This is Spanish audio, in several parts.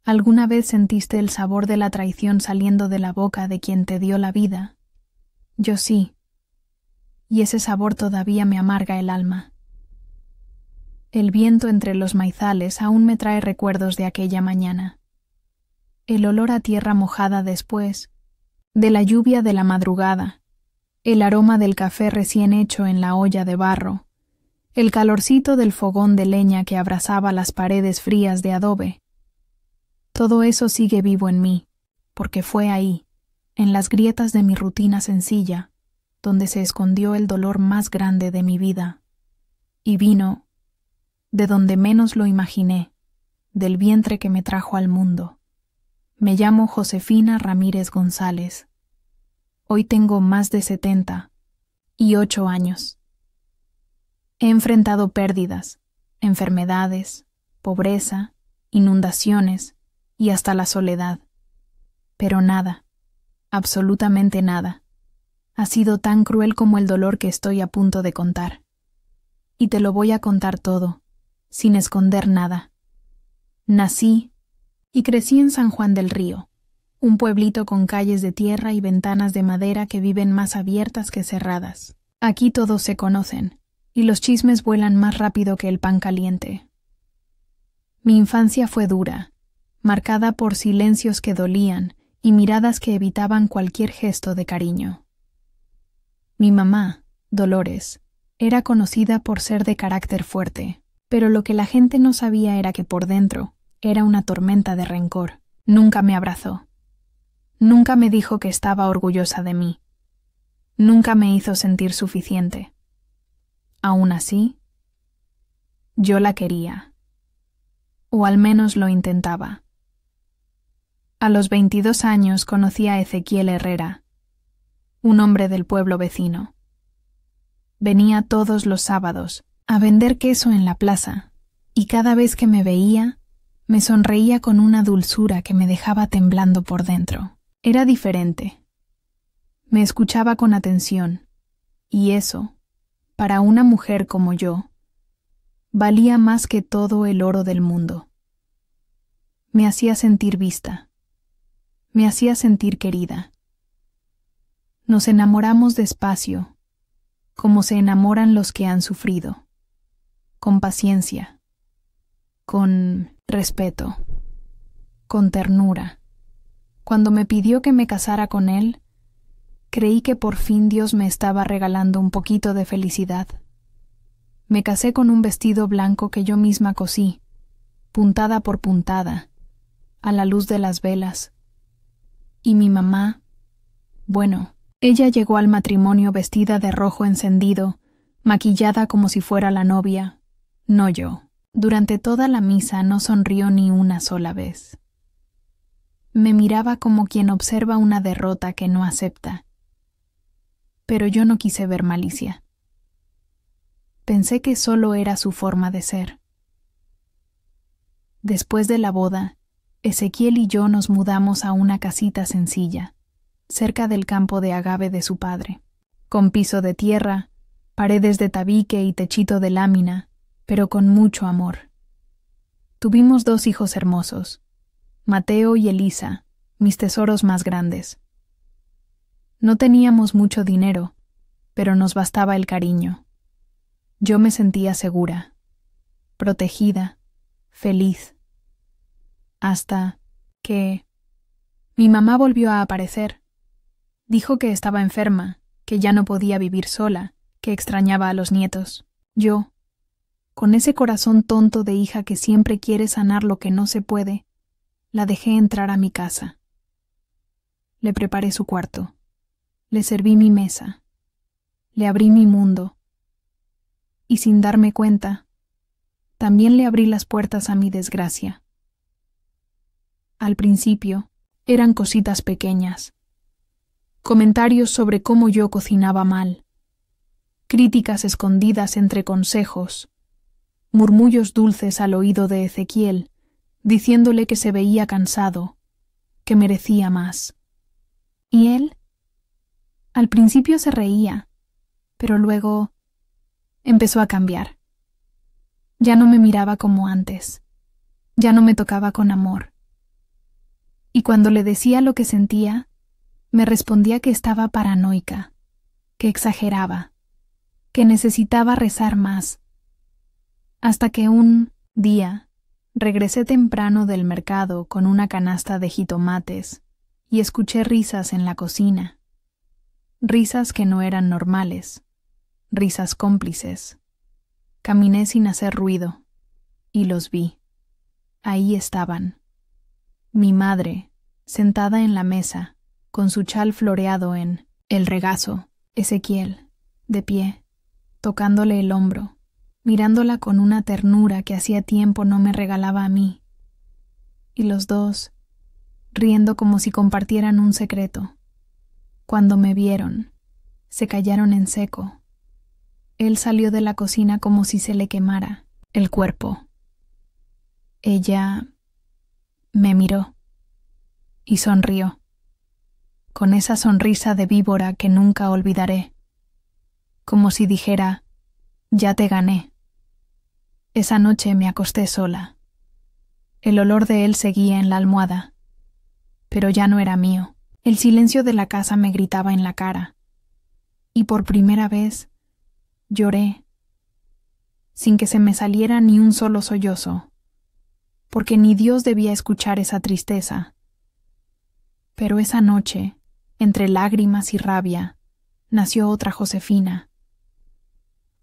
¿Alguna vez sentiste el sabor de la traición saliendo de la boca de quien te dio la vida? Yo sí, y ese sabor todavía me amarga el alma. El viento entre los maizales aún me trae recuerdos de aquella mañana. El olor a tierra mojada después, de la lluvia de la madrugada, el aroma del café recién hecho en la olla de barro, el calorcito del fogón de leña que abrasaba las paredes frías de adobe. Todo eso sigue vivo en mí, porque fue ahí, en las grietas de mi rutina sencilla, donde se escondió el dolor más grande de mi vida, y vino, de donde menos lo imaginé, del vientre que me trajo al mundo. Me llamo Josefina Ramírez González. Hoy tengo más de 78 años. He enfrentado pérdidas, enfermedades, pobreza, inundaciones y hasta la soledad. Pero nada, absolutamente nada, ha sido tan cruel como el dolor que estoy a punto de contar. Y te lo voy a contar todo, sin esconder nada. Nací y crecí en San Juan del Río, un pueblito con calles de tierra y ventanas de madera que viven más abiertas que cerradas. Aquí todos se conocen, y los chismes vuelan más rápido que el pan caliente. Mi infancia fue dura, marcada por silencios que dolían y miradas que evitaban cualquier gesto de cariño. Mi mamá, Dolores, era conocida por ser de carácter fuerte, pero lo que la gente no sabía era que por dentro era una tormenta de rencor. Nunca me abrazó. Nunca me dijo que estaba orgullosa de mí. Nunca me hizo sentir suficiente. Aún así, yo la quería. O al menos lo intentaba. A los 22 años conocí a Ezequiel Herrera, un hombre del pueblo vecino. Venía todos los sábados a vender queso en la plaza, y cada vez que me veía, me sonreía con una dulzura que me dejaba temblando por dentro. Era diferente. Me escuchaba con atención, y eso, para una mujer como yo, valía más que todo el oro del mundo. Me hacía sentir vista. Me hacía sentir querida. Nos enamoramos despacio, como se enamoran los que han sufrido, con paciencia, con respeto, con ternura. Cuando me pidió que me casara con él, creí que por fin Dios me estaba regalando un poquito de felicidad. Me casé con un vestido blanco que yo misma cosí, puntada por puntada, a la luz de las velas. Y mi mamá, bueno, ella llegó al matrimonio vestida de rojo encendido, maquillada como si fuera la novia, no yo. Durante toda la misa no sonrió ni una sola vez. Me miraba como quien observa una derrota que no acepta. Pero yo no quise ver malicia. Pensé que solo era su forma de ser. Después de la boda, Ezequiel y yo nos mudamos a una casita sencilla, cerca del campo de agave de su padre, con piso de tierra, paredes de tabique y techito de lámina, pero con mucho amor. Tuvimos 2 hijos hermosos, Mateo y Elisa, mis tesoros más grandes. No teníamos mucho dinero, pero nos bastaba el cariño. Yo me sentía segura, protegida, feliz. Hasta que mi mamá volvió a aparecer. Dijo que estaba enferma, que ya no podía vivir sola, que extrañaba a los nietos. Yo, con ese corazón tonto de hija que siempre quiere sanar lo que no se puede, la dejé entrar a mi casa. Le preparé su cuarto, le serví mi mesa, le abrí mi mundo, y sin darme cuenta, también le abrí las puertas a mi desgracia. Al principio, eran cositas pequeñas. Comentarios sobre cómo yo cocinaba mal. Críticas escondidas entre consejos. Murmullos dulces al oído de Ezequiel, diciéndole que se veía cansado, que merecía más. ¿Y él? Al principio se reía, pero luego empezó a cambiar. Ya no me miraba como antes. Ya no me tocaba con amor. Y cuando le decía lo que sentía, me respondía que estaba paranoica, que exageraba, que necesitaba rezar más. Hasta que un día regresé temprano del mercado con una canasta de jitomates y escuché risas en la cocina. Risas que no eran normales, risas cómplices. Caminé sin hacer ruido y los vi. Ahí estaban. Mi madre, sentada en la mesa, con su chal floreado en el regazo, Ezequiel, de pie, tocándole el hombro, mirándola con una ternura que hacía tiempo no me regalaba a mí. Y los dos, riendo como si compartieran un secreto. Cuando me vieron, se callaron en seco. Él salió de la cocina como si se le quemara el cuerpo. Ella me miró y sonrió, con esa sonrisa de víbora que nunca olvidaré, como si dijera, ya te gané. Esa noche me acosté sola. El olor de él seguía en la almohada, pero ya no era mío. El silencio de la casa me gritaba en la cara, y por primera vez lloré, sin que se me saliera ni un solo sollozo, porque ni Dios debía escuchar esa tristeza. Pero esa noche, entre lágrimas y rabia, nació otra Josefina,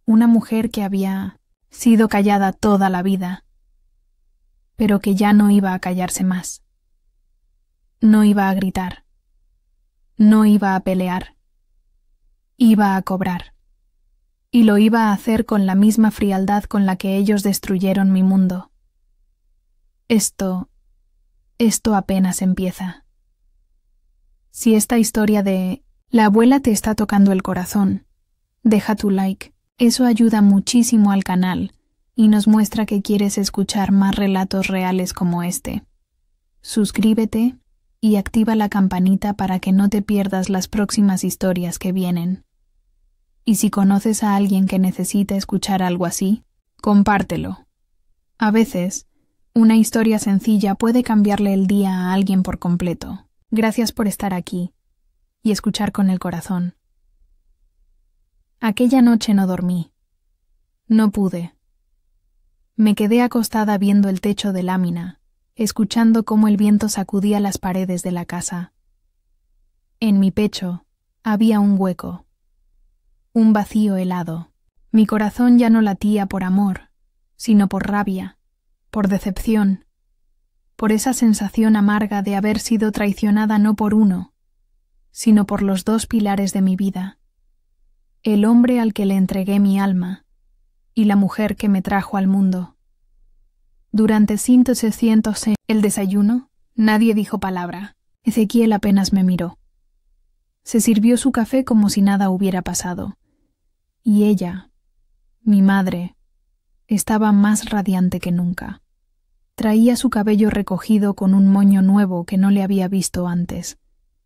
una mujer que había sido callada toda la vida, pero que ya no iba a callarse más. No iba a gritar, no iba a pelear, iba a cobrar, y lo iba a hacer con la misma frialdad con la que ellos destruyeron mi mundo. Esto apenas empieza. Si esta historia de la abuela te está tocando el corazón, deja tu like. Eso ayuda muchísimo al canal y nos muestra que quieres escuchar más relatos reales como este. Suscríbete y activa la campanita para que no te pierdas las próximas historias que vienen. Y si conoces a alguien que necesita escuchar algo así, compártelo. A veces, una historia sencilla puede cambiarle el día a alguien por completo. Gracias por estar aquí y escuchar con el corazón. Aquella noche no dormí. No pude. Me quedé acostada viendo el techo de lámina, escuchando cómo el viento sacudía las paredes de la casa. En mi pecho había un hueco, un vacío helado. Mi corazón ya no latía por amor, sino por rabia, por decepción, por esa sensación amarga de haber sido traicionada no por uno, sino por los dos pilares de mi vida, el hombre al que le entregué mi alma y la mujer que me trajo al mundo. Durante 160 el desayuno, nadie dijo palabra. Ezequiel apenas me miró. Se sirvió su café como si nada hubiera pasado, y ella, mi madre, estaba más radiante que nunca. Traía su cabello recogido con un moño nuevo que no le había visto antes,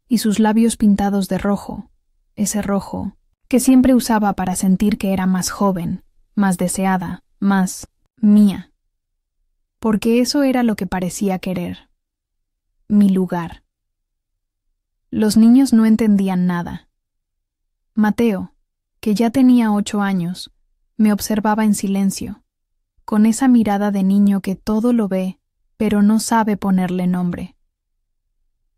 y sus labios pintados de rojo, ese rojo que siempre usaba para sentir que era más joven, más deseada, más mía. Porque eso era lo que parecía querer. Mi lugar. Los niños no entendían nada. Mateo, que ya tenía 8 años, me observaba en silencio, con esa mirada de niño que todo lo ve, pero no sabe ponerle nombre.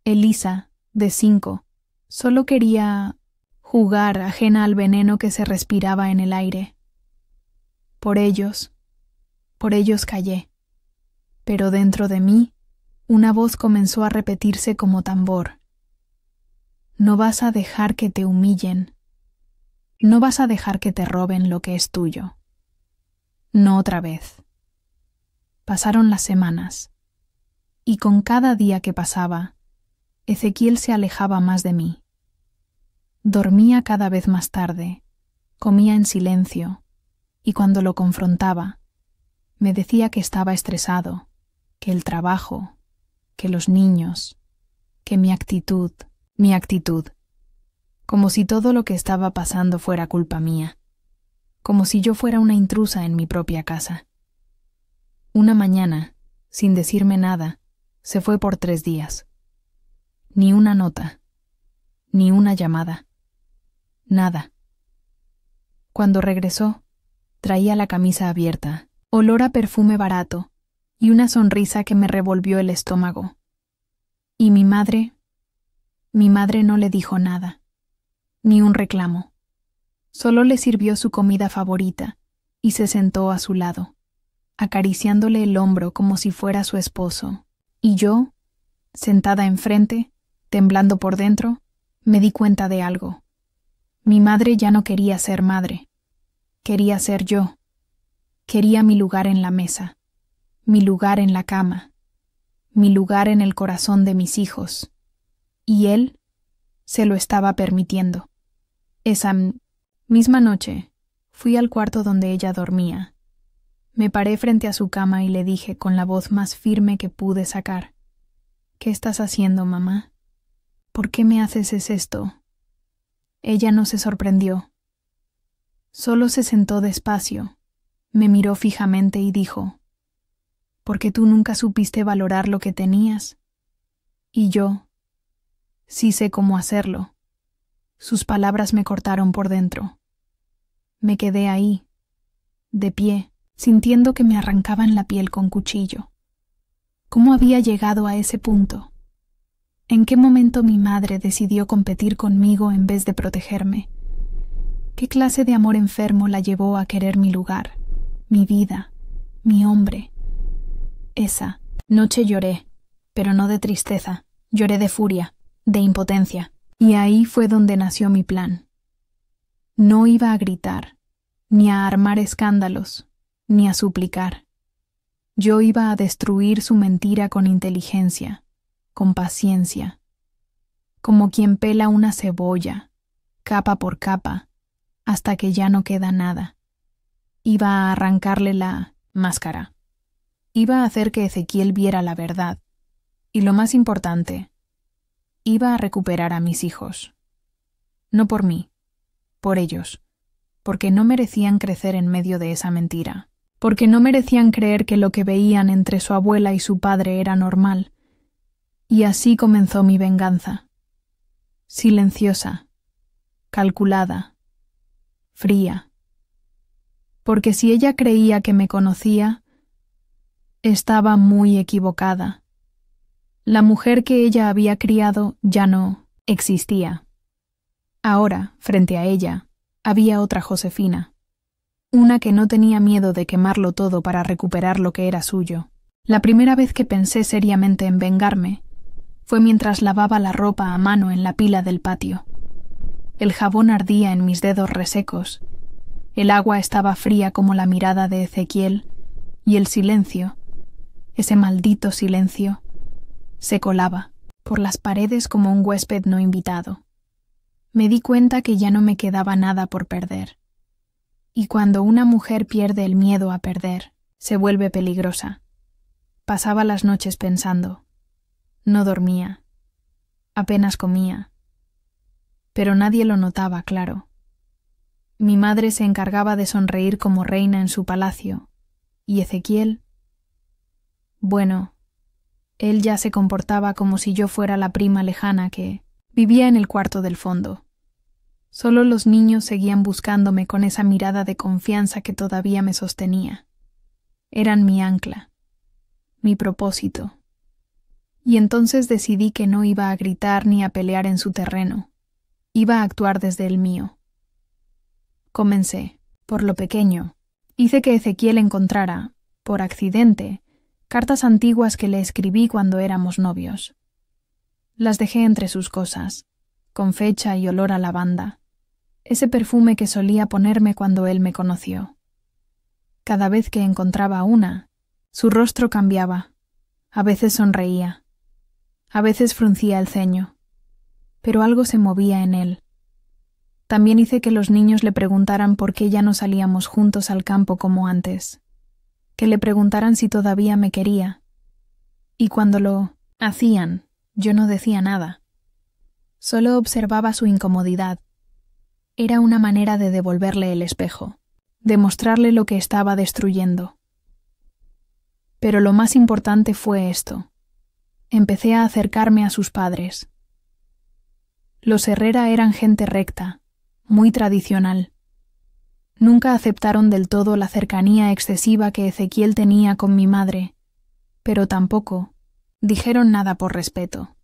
Elisa, de 5, solo quería jugar ajena al veneno que se respiraba en el aire. Por ellos callé, pero dentro de mí una voz comenzó a repetirse como tambor. No vas a dejar que te humillen. No vas a dejar que te roben lo que es tuyo. No otra vez. Pasaron las semanas, y con cada día que pasaba, Ezequiel se alejaba más de mí. Dormía cada vez más tarde, comía en silencio, y cuando lo confrontaba, me decía que estaba estresado, que el trabajo, que los niños, que mi actitud, como si todo lo que estaba pasando fuera culpa mía, como si yo fuera una intrusa en mi propia casa. Una mañana, sin decirme nada, se fue por 3 días. Ni una nota, ni una llamada, nada. Cuando regresó, traía la camisa abierta, olor a perfume barato y una sonrisa que me revolvió el estómago. Y mi madre no le dijo nada, ni un reclamo. Solo le sirvió su comida favorita y se sentó a su lado, acariciándole el hombro como si fuera su esposo. Y yo, sentada enfrente, temblando por dentro, me di cuenta de algo. Mi madre ya no quería ser madre. Quería ser yo. Quería mi lugar en la mesa, mi lugar en la cama, mi lugar en el corazón de mis hijos. Y él se lo estaba permitiendo. Esa misma noche fui al cuarto donde ella dormía. Me paré frente a su cama y le dije con la voz más firme que pude sacar: «¿Qué estás haciendo, mamá? ¿Por qué me haces esto?» Ella no se sorprendió. Solo se sentó despacio, me miró fijamente y dijo: «¿Porque tú nunca supiste valorar lo que tenías?» Y yo sí sé cómo hacerlo. Sus palabras me cortaron por dentro. Me quedé ahí, de pie, sintiendo que me arrancaban la piel con cuchillo. ¿Cómo había llegado a ese punto? ¿En qué momento mi madre decidió competir conmigo en vez de protegerme? ¿Qué clase de amor enfermo la llevó a querer mi lugar, mi vida, mi hombre? Esa noche lloré, pero no de tristeza, lloré de furia, de impotencia, y ahí fue donde nació mi plan. No iba a gritar, ni a armar escándalos, ni a suplicar. Yo iba a destruir su mentira con inteligencia, con paciencia, como quien pela una cebolla, capa por capa, hasta que ya no queda nada. Iba a arrancarle la máscara. Iba a hacer que Ezequiel viera la verdad. Y lo más importante, iba a recuperar a mis hijos. No por mí, por ellos, porque no merecían crecer en medio de esa mentira, porque no merecían creer que lo que veían entre su abuela y su padre era normal. Y así comenzó mi venganza. Silenciosa, calculada, fría. Porque si ella creía que me conocía, estaba muy equivocada. La mujer que ella había criado ya no existía. Ahora, frente a ella, había otra Josefina, una que no tenía miedo de quemarlo todo para recuperar lo que era suyo. La primera vez que pensé seriamente en vengarme fue mientras lavaba la ropa a mano en la pila del patio. El jabón ardía en mis dedos resecos, el agua estaba fría como la mirada de Ezequiel, y el silencio, ese maldito silencio, se colaba por las paredes como un huésped no invitado. Me di cuenta que ya no me quedaba nada por perder. Y cuando una mujer pierde el miedo a perder, se vuelve peligrosa. Pasaba las noches pensando. No dormía. Apenas comía. Pero nadie lo notaba, claro. Mi madre se encargaba de sonreír como reina en su palacio, y Ezequiel, bueno, él ya se comportaba como si yo fuera la prima lejana que vivía en el cuarto del fondo. Solo los niños seguían buscándome con esa mirada de confianza que todavía me sostenía. Eran mi ancla, mi propósito. Y entonces decidí que no iba a gritar ni a pelear en su terreno. Iba a actuar desde el mío. Comencé, por lo pequeño. Hice que Ezequiel encontrara, por accidente, cartas antiguas que le escribí cuando éramos novios. Las dejé entre sus cosas, con fecha y olor a lavanda, ese perfume que solía ponerme cuando él me conoció. Cada vez que encontraba una, su rostro cambiaba, a veces sonreía, a veces fruncía el ceño, pero algo se movía en él. También hice que los niños le preguntaran por qué ya no salíamos juntos al campo como antes, que le preguntaran si todavía me quería. Y cuando lo hacían, yo no decía nada. Solo observaba su incomodidad. Era una manera de devolverle el espejo, de mostrarle lo que estaba destruyendo. Pero lo más importante fue esto. Empecé a acercarme a sus padres, Los Herrera eran gente recta, muy tradicional. Nunca aceptaron del todo la cercanía excesiva que Ezequiel tenía con mi madre, pero tampoco dijeron nada por respeto.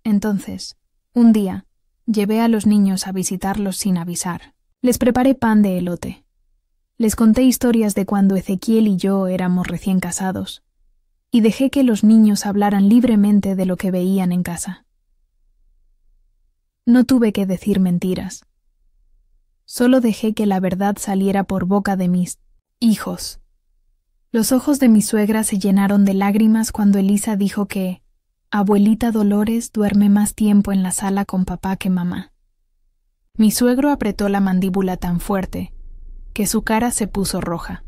Entonces, un día, llevé a los niños a visitarlos sin avisar. Les preparé pan de elote. Les conté historias de cuando Ezequiel y yo éramos recién casados, y dejé que los niños hablaran libremente de lo que veían en casa. No tuve que decir mentiras. Solo dejé que la verdad saliera por boca de mis hijos. Los ojos de mi suegra se llenaron de lágrimas cuando Elisa dijo que abuelita Dolores duerme más tiempo en la sala con papá que mamá. Mi suegro apretó la mandíbula tan fuerte que su cara se puso roja.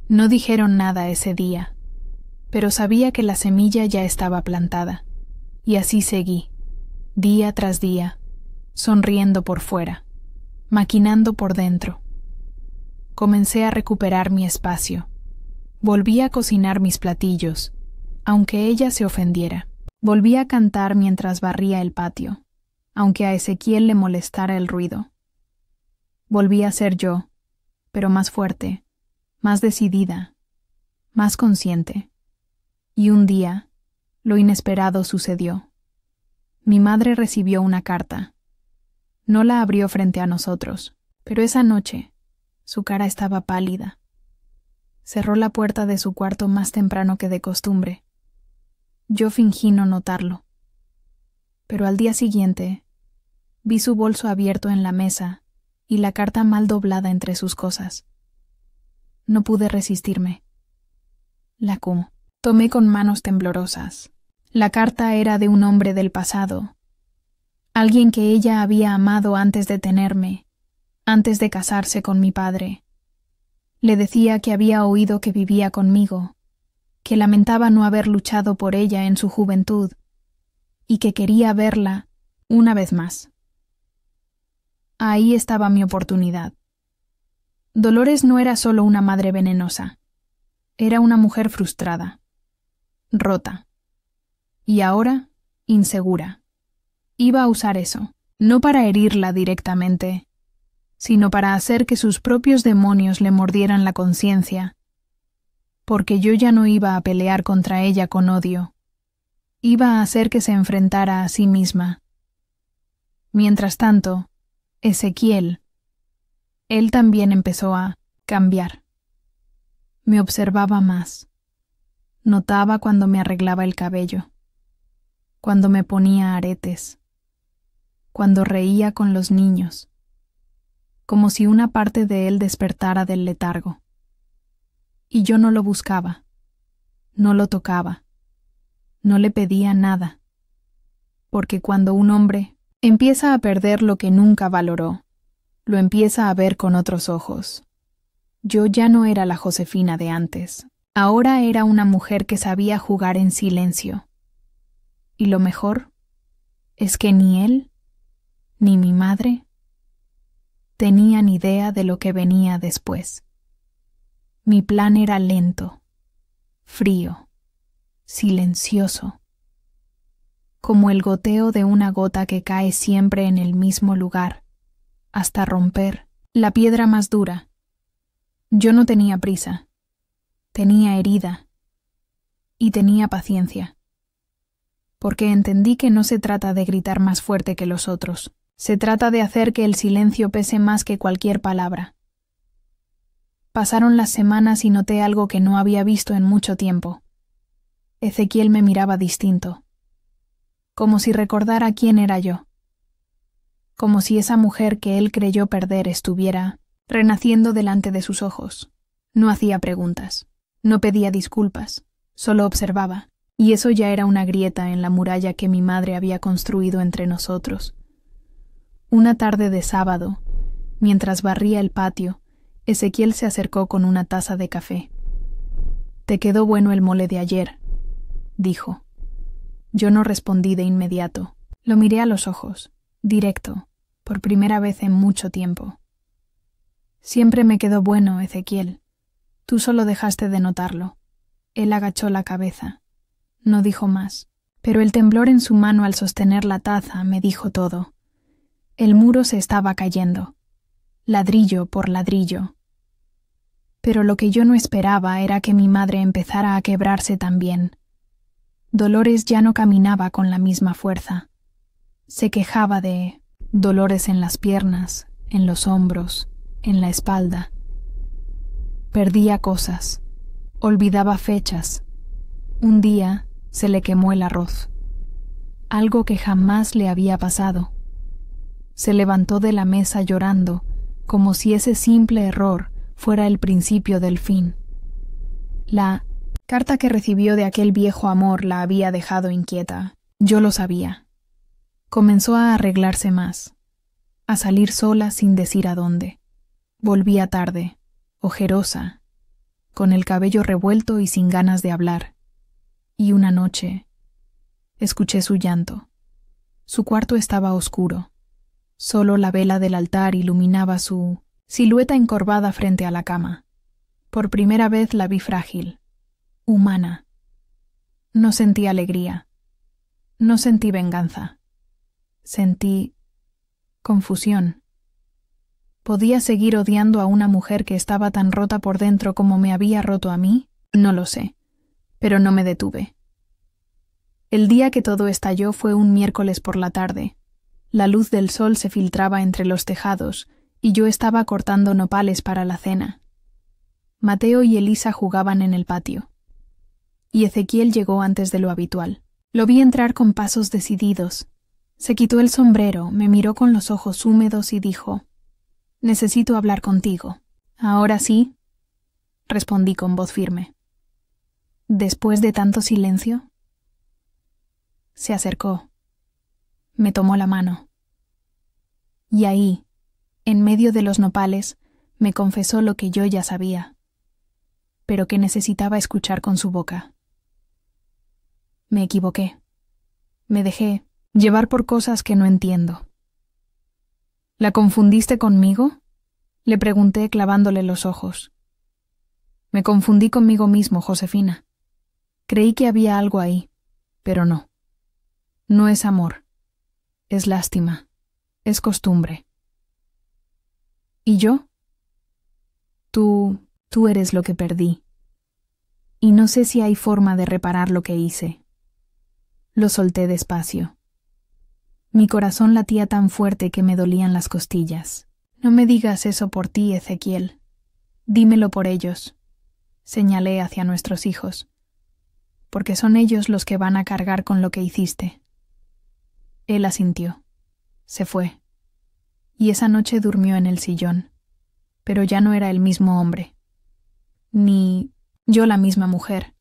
No dijeron nada ese día, pero sabía que la semilla ya estaba plantada, y así seguí, día tras día, sonriendo por fuera, maquinando por dentro. Comencé a recuperar mi espacio. Volví a cocinar mis platillos, aunque ella se ofendiera. Volví a cantar mientras barría el patio, aunque a Ezequiel le molestara el ruido. Volví a ser yo, pero más fuerte, más decidida, más consciente. Y un día, lo inesperado sucedió. Mi madre recibió una carta. No la abrió frente a nosotros, pero esa noche, su cara estaba pálida. Cerró la puerta de su cuarto más temprano que de costumbre. Yo fingí no notarlo. Pero al día siguiente, vi su bolso abierto en la mesa y la carta mal doblada entre sus cosas. No pude resistirme. La tomé con manos temblorosas. La carta era de un hombre del pasado, alguien que ella había amado antes de tenerme, antes de casarse con mi padre. Le decía que había oído que vivía conmigo, que lamentaba no haber luchado por ella en su juventud, y que quería verla una vez más. Ahí estaba mi oportunidad. Dolores no era solo una madre venenosa, era una mujer frustrada, rota, y ahora insegura. Iba a usar eso, no para herirla directamente, sino para hacer que sus propios demonios le mordieran la conciencia, porque yo ya no iba a pelear contra ella con odio, iba a hacer que se enfrentara a sí misma. Mientras tanto, Ezequiel, él también empezó a cambiar. Me observaba más. Notaba cuando me arreglaba el cabello, cuando me ponía aretes, cuando reía con los niños, como si una parte de él despertara del letargo. Y yo no lo buscaba, no lo tocaba, no le pedía nada, porque cuando un hombre empieza a perder lo que nunca valoró, lo empieza a ver con otros ojos. Yo ya no era la Josefina de antes, ahora era una mujer que sabía jugar en silencio. Y lo mejor es que ni él, ni mi madre, tenían idea de lo que venía después. Mi plan era lento, frío, silencioso, como el goteo de una gota que cae siempre en el mismo lugar, hasta romper la piedra más dura. Yo no tenía prisa, tenía herida y tenía paciencia, porque entendí que no se trata de gritar más fuerte que los otros, se trata de hacer que el silencio pese más que cualquier palabra. Pasaron las semanas y noté algo que no había visto en mucho tiempo. Ezequiel me miraba distinto, como si recordara quién era yo, como si esa mujer que él creyó perder estuviera renaciendo delante de sus ojos. No hacía preguntas, no pedía disculpas, solo observaba, y eso ya era una grieta en la muralla que mi madre había construido entre nosotros. Una tarde de sábado, mientras barría el patio, Ezequiel se acercó con una taza de café. «Te quedó bueno el mole de ayer», dijo. Yo no respondí de inmediato. Lo miré a los ojos, directo, por primera vez en mucho tiempo. «Siempre me quedó bueno, Ezequiel. Tú solo dejaste de notarlo». Él agachó la cabeza. No dijo más, pero el temblor en su mano al sostener la taza me dijo todo. El muro se estaba cayendo, ladrillo por ladrillo. Pero lo que yo no esperaba era que mi madre empezara a quebrarse también. Dolores ya no caminaba con la misma fuerza. Se quejaba de dolores en las piernas, en los hombros, en la espalda. Perdía cosas, olvidaba fechas. Un día se le quemó el arroz, algo que jamás le había pasado. Se levantó de la mesa llorando, como si ese simple error fuera el principio del fin. La carta que recibió de aquel viejo amor la había dejado inquieta. Yo lo sabía. Comenzó a arreglarse más, a salir sola sin decir a dónde. Volvía tarde, ojerosa, con el cabello revuelto y sin ganas de hablar. Y una noche escuché su llanto. Su cuarto estaba oscuro. Solo la vela del altar iluminaba su silueta encorvada frente a la cama. Por primera vez la vi frágil, humana. No sentí alegría. No sentí venganza. Sentí confusión. ¿Podía seguir odiando a una mujer que estaba tan rota por dentro como me había roto a mí? No lo sé, pero no me detuve. El día que todo estalló fue un miércoles por la tarde. La luz del sol se filtraba entre los tejados y yo estaba cortando nopales para la cena. Mateo y Elisa jugaban en el patio. Y Ezequiel llegó antes de lo habitual. Lo vi entrar con pasos decididos. Se quitó el sombrero, me miró con los ojos húmedos y dijo: «Necesito hablar contigo». «¿Ahora sí?», respondí con voz firme. «¿Después de tanto silencio?». Se acercó. Me tomó la mano. Y ahí, en medio de los nopales, me confesó lo que yo ya sabía, pero que necesitaba escuchar con su boca. Me equivoqué. Me dejé llevar por cosas que no entiendo. «¿La confundiste conmigo?», le pregunté clavándole los ojos. «Me confundí conmigo mismo, Josefina. Creí que había algo ahí, pero no. No es amor. Es lástima. Es costumbre». «¿Y yo?». Tú eres lo que perdí. Y no sé si hay forma de reparar lo que hice». Lo solté despacio. Mi corazón latía tan fuerte que me dolían las costillas. «No me digas eso por ti, Ezequiel. Dímelo por ellos», señalé hacia nuestros hijos, «porque son ellos los que van a cargar con lo que hiciste». Él asintió. Se fue. Y esa noche durmió en el sillón. Pero ya no era el mismo hombre. Ni yo la misma mujer.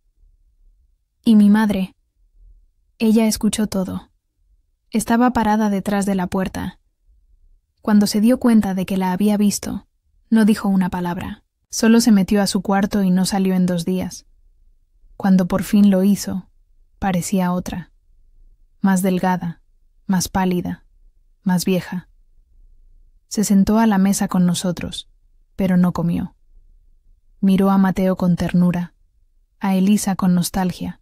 Y mi madre. Ella escuchó todo. Estaba parada detrás de la puerta. Cuando se dio cuenta de que la había visto, no dijo una palabra. Solo se metió a su cuarto y no salió en 2 días. Cuando por fin lo hizo, parecía otra. Más delgada, más pálida, más vieja. Se sentó a la mesa con nosotros, pero no comió. Miró a Mateo con ternura, a Elisa con nostalgia,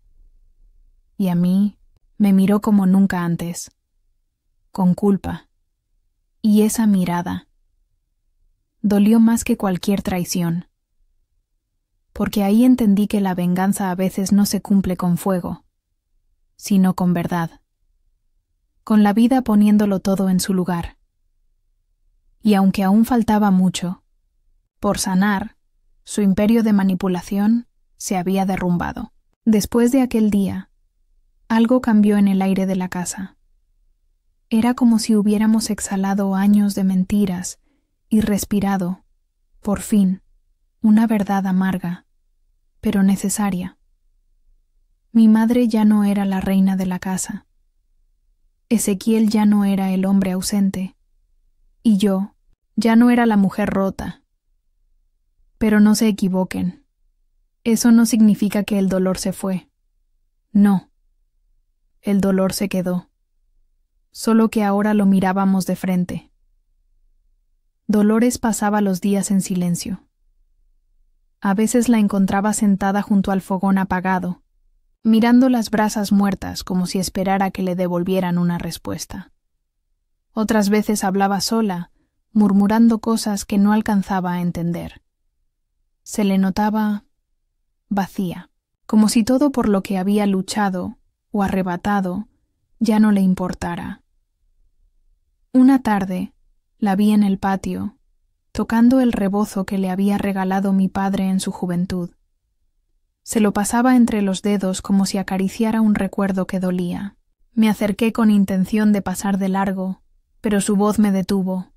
y a mí me miró como nunca antes, con culpa. Y esa mirada dolió más que cualquier traición, porque ahí entendí que la venganza a veces no se cumple con fuego, sino con verdad, con la vida poniéndolo todo en su lugar. Y aunque aún faltaba mucho, por sanar, su imperio de manipulación se había derrumbado. Después de aquel día, algo cambió en el aire de la casa. Era como si hubiéramos exhalado años de mentiras y respirado, por fin, una verdad amarga, pero necesaria. Mi madre ya no era la reina de la casa. Ezequiel ya no era el hombre ausente. Y yo ya no era la mujer rota. Pero no se equivoquen. Eso no significa que el dolor se fue. No. El dolor se quedó. Solo que ahora lo mirábamos de frente. Dolores pasaba los días en silencio. A veces la encontraba sentada junto al fogón apagado, mirando las brasas muertas como si esperara que le devolvieran una respuesta. Otras veces hablaba sola, murmurando cosas que no alcanzaba a entender. Se le notaba vacía, como si todo por lo que había luchado o arrebatado ya no le importara. Una tarde la vi en el patio, tocando el rebozo que le había regalado mi padre en su juventud. Se lo pasaba entre los dedos como si acariciara un recuerdo que dolía. Me acerqué con intención de pasar de largo, pero su voz me detuvo.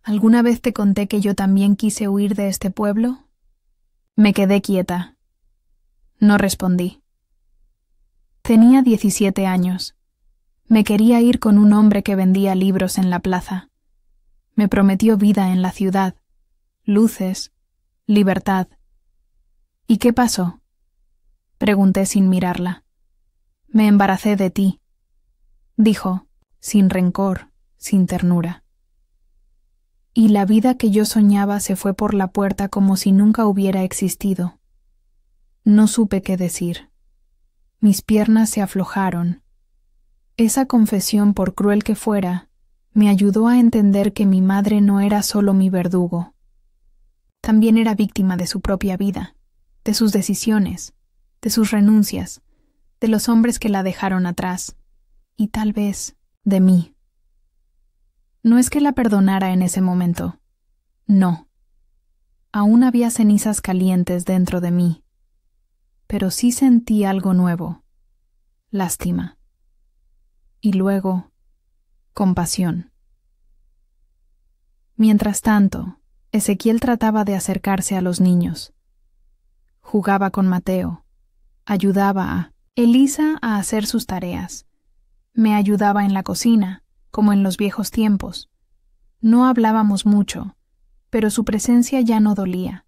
¿Alguna vez te conté que yo también quise huir de este pueblo? Me quedé quieta. No respondí. Tenía 17 años. Me quería ir con un hombre que vendía libros en la plaza. Me prometió vida en la ciudad, luces, libertad. ¿Y qué pasó? Pregunté sin mirarla. Me embaracé de ti, dijo, sin rencor, sin ternura. Y la vida que yo soñaba se fue por la puerta como si nunca hubiera existido. No supe qué decir. Mis piernas se aflojaron. Esa confesión, por cruel que fuera, me ayudó a entender que mi madre no era solo mi verdugo. También era víctima de su propia vida, de sus decisiones, de sus renuncias, de los hombres que la dejaron atrás, y tal vez de mí. No es que la perdonara en ese momento. No. Aún había cenizas calientes dentro de mí. Pero sí sentí algo nuevo. Lástima. Y luego, compasión. Mientras tanto, Ezequiel trataba de acercarse a los niños. Jugaba con Mateo. Ayudaba a Elisa a hacer sus tareas. Me ayudaba en la cocina, como en los viejos tiempos. No hablábamos mucho, pero su presencia ya no dolía,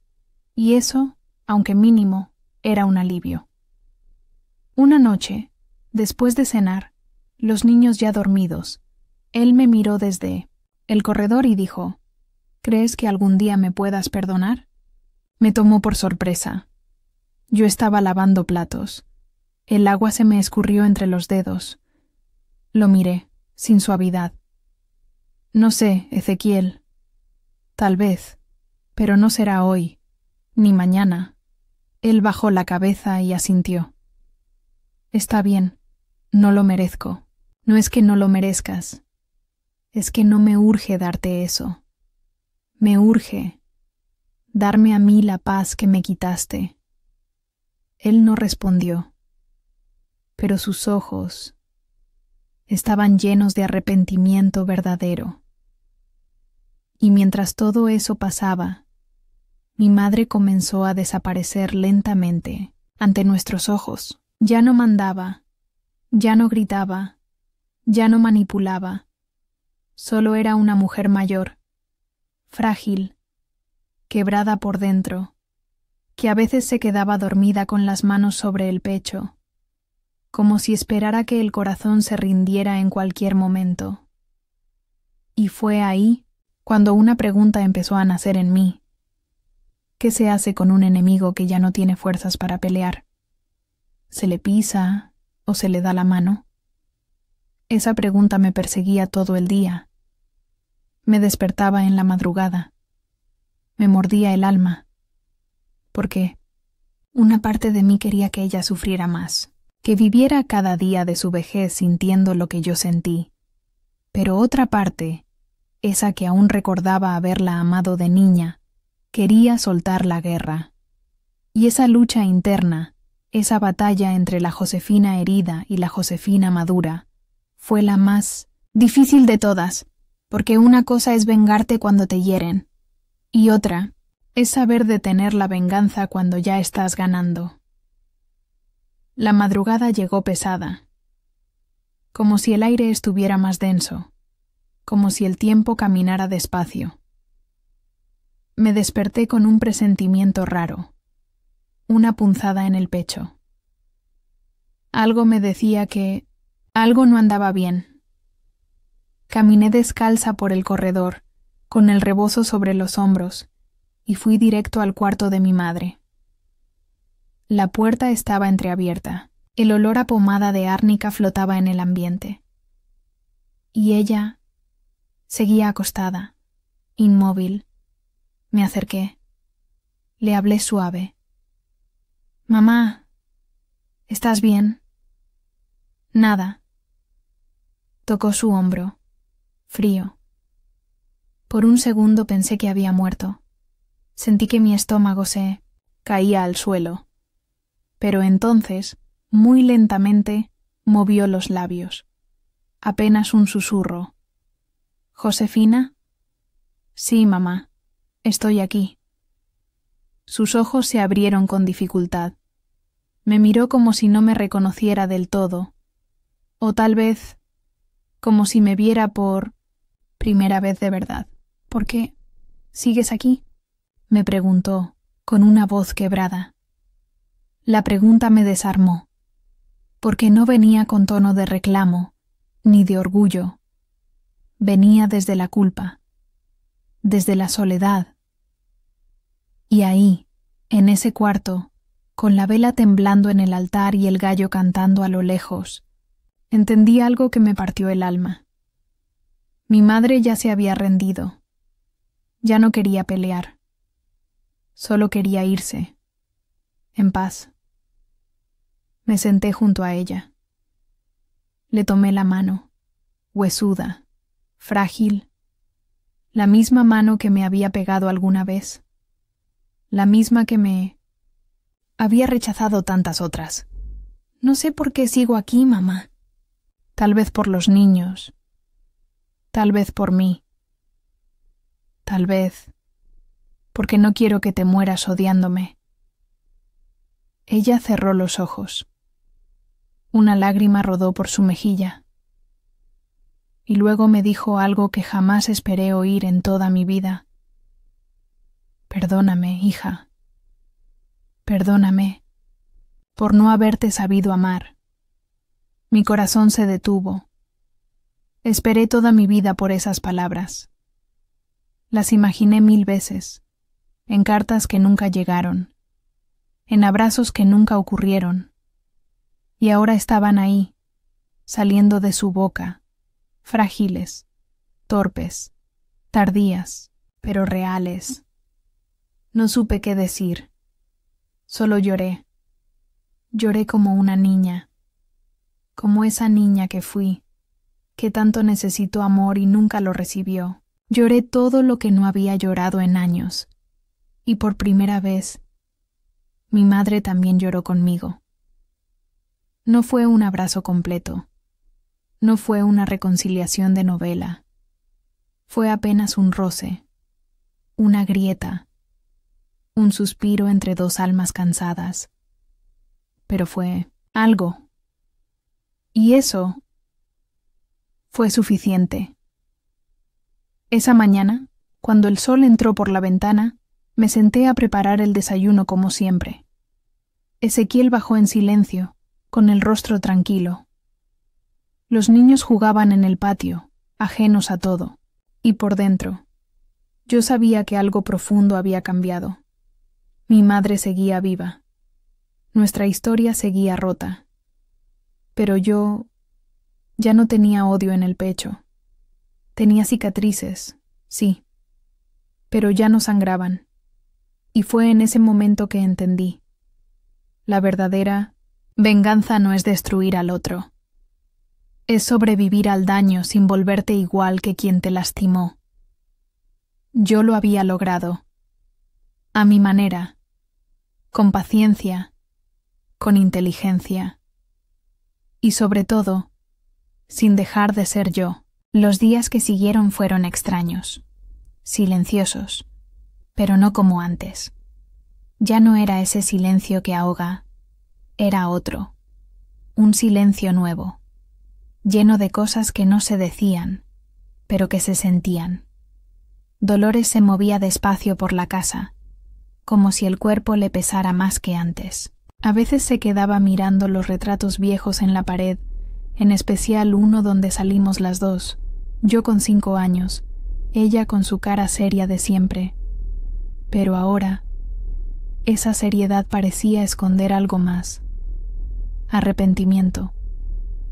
y eso, aunque mínimo, era un alivio. Una noche, después de cenar, los niños ya dormidos, él me miró desde el corredor y dijo, ¿crees que algún día me puedas perdonar? Me tomó por sorpresa. Yo estaba lavando platos. El agua se me escurrió entre los dedos. Lo miré, sin suavidad. No sé, Ezequiel. Tal vez, pero no será hoy, ni mañana. Él bajó la cabeza y asintió. Está bien, no lo merezco. No es que no lo merezcas. Es que no me urge darte eso. Me urge darme a mí la paz que me quitaste. Él no respondió, pero sus ojos estaban llenos de arrepentimiento verdadero. Y mientras todo eso pasaba, mi madre comenzó a desaparecer lentamente ante nuestros ojos. Ya no mandaba, ya no gritaba, ya no manipulaba. Solo era una mujer mayor, frágil, quebrada por dentro, que a veces se quedaba dormida con las manos sobre el pecho, como si esperara que el corazón se rindiera en cualquier momento. Y fue ahí cuando una pregunta empezó a nacer en mí. ¿Qué se hace con un enemigo que ya no tiene fuerzas para pelear? ¿Se le pisa o se le da la mano? Esa pregunta me perseguía todo el día. Me despertaba en la madrugada. Me mordía el alma. Porque una parte de mí quería que ella sufriera más, que viviera cada día de su vejez sintiendo lo que yo sentí. Pero otra parte, esa que aún recordaba haberla amado de niña, quería soltar la guerra. Y esa lucha interna, esa batalla entre la Josefina herida y la Josefina madura, fue la más difícil de todas, porque una cosa es vengarte cuando te hieren, y otra es saber detener la venganza cuando ya estás ganando. La madrugada llegó pesada, como si el aire estuviera más denso, como si el tiempo caminara despacio. Me desperté con un presentimiento raro, una punzada en el pecho. Algo me decía que algo no andaba bien. Caminé descalza por el corredor, con el rebozo sobre los hombros, y fui directo al cuarto de mi madre. La puerta estaba entreabierta, el olor a pomada de árnica flotaba en el ambiente. Y ella Seguía acostada, inmóvil. Me acerqué. Le hablé suave. «Mamá, ¿estás bien?» «Nada». Tocó su hombro, frío. Por un segundo pensé que había muerto. Sentí que mi estómago se caía al suelo. Pero entonces, muy lentamente, movió los labios. Apenas un susurro. «¿Josefina?» «Sí, mamá. Estoy aquí». Sus ojos se abrieron con dificultad. Me miró como si no me reconociera del todo, o tal vez como si me viera por primera vez de verdad. «¿Por qué sigues aquí?», me preguntó, con una voz quebrada. La pregunta me desarmó, porque no venía con tono de reclamo, ni de orgullo. Venía desde la culpa, desde la soledad. Y ahí, en ese cuarto, con la vela temblando en el altar y el gallo cantando a lo lejos, entendí algo que me partió el alma. Mi madre ya se había rendido. Ya no quería pelear. Solo quería irse, en paz. Me senté junto a ella. Le tomé la mano, huesuda, frágil, la misma mano que me había pegado alguna vez, la misma que me había rechazado tantas otras. «No sé por qué sigo aquí, mamá». Tal vez por los niños, tal vez por mí, tal vez porque no quiero que te mueras odiándome. Ella cerró los ojos. Una lágrima rodó por su mejilla. Y luego me dijo algo que jamás esperé oír en toda mi vida. «Perdóname, hija. Perdóname por no haberte sabido amar». Mi corazón se detuvo. Esperé toda mi vida por esas palabras. Las imaginé 1000 veces, en cartas que nunca llegaron, en abrazos que nunca ocurrieron, y ahora estaban ahí, saliendo de su boca, frágiles, torpes, tardías, pero reales. No supe qué decir. Solo lloré. Lloré como una niña, como esa niña que fui, que tanto necesitó amor y nunca lo recibió. Lloré todo lo que no había llorado en años, y por primera vez, mi madre también lloró conmigo. No fue un abrazo completo, no fue una reconciliación de novela, fue apenas un roce, una grieta, un suspiro entre dos almas cansadas. Pero fue algo. Y eso fue suficiente. Esa mañana, cuando el sol entró por la ventana, me senté a preparar el desayuno como siempre. Ezequiel bajó en silencio, con el rostro tranquilo. Los niños jugaban en el patio, ajenos a todo, y por dentro, yo sabía que algo profundo había cambiado. Mi madre seguía viva. Nuestra historia seguía rota. Pero yo ya no tenía odio en el pecho. Tenía cicatrices, sí, pero ya no sangraban. Y fue en ese momento que entendí. La verdadera venganza no es destruir al otro. Es sobrevivir al daño sin volverte igual que quien te lastimó. Yo lo había logrado. A mi manera. Con paciencia. Con inteligencia. Y sobre todo, sin dejar de ser yo. Los días que siguieron fueron extraños, silenciosos, pero no como antes. Ya no era ese silencio que ahoga, era otro, un silencio nuevo, lleno de cosas que no se decían, pero que se sentían. Dolores se movía despacio por la casa, como si el cuerpo le pesara más que antes. A veces se quedaba mirando los retratos viejos en la pared, en especial uno donde salimos las dos, yo con 5 años, ella con su cara seria de siempre. Pero ahora, esa seriedad parecía esconder algo más. Arrepentimiento.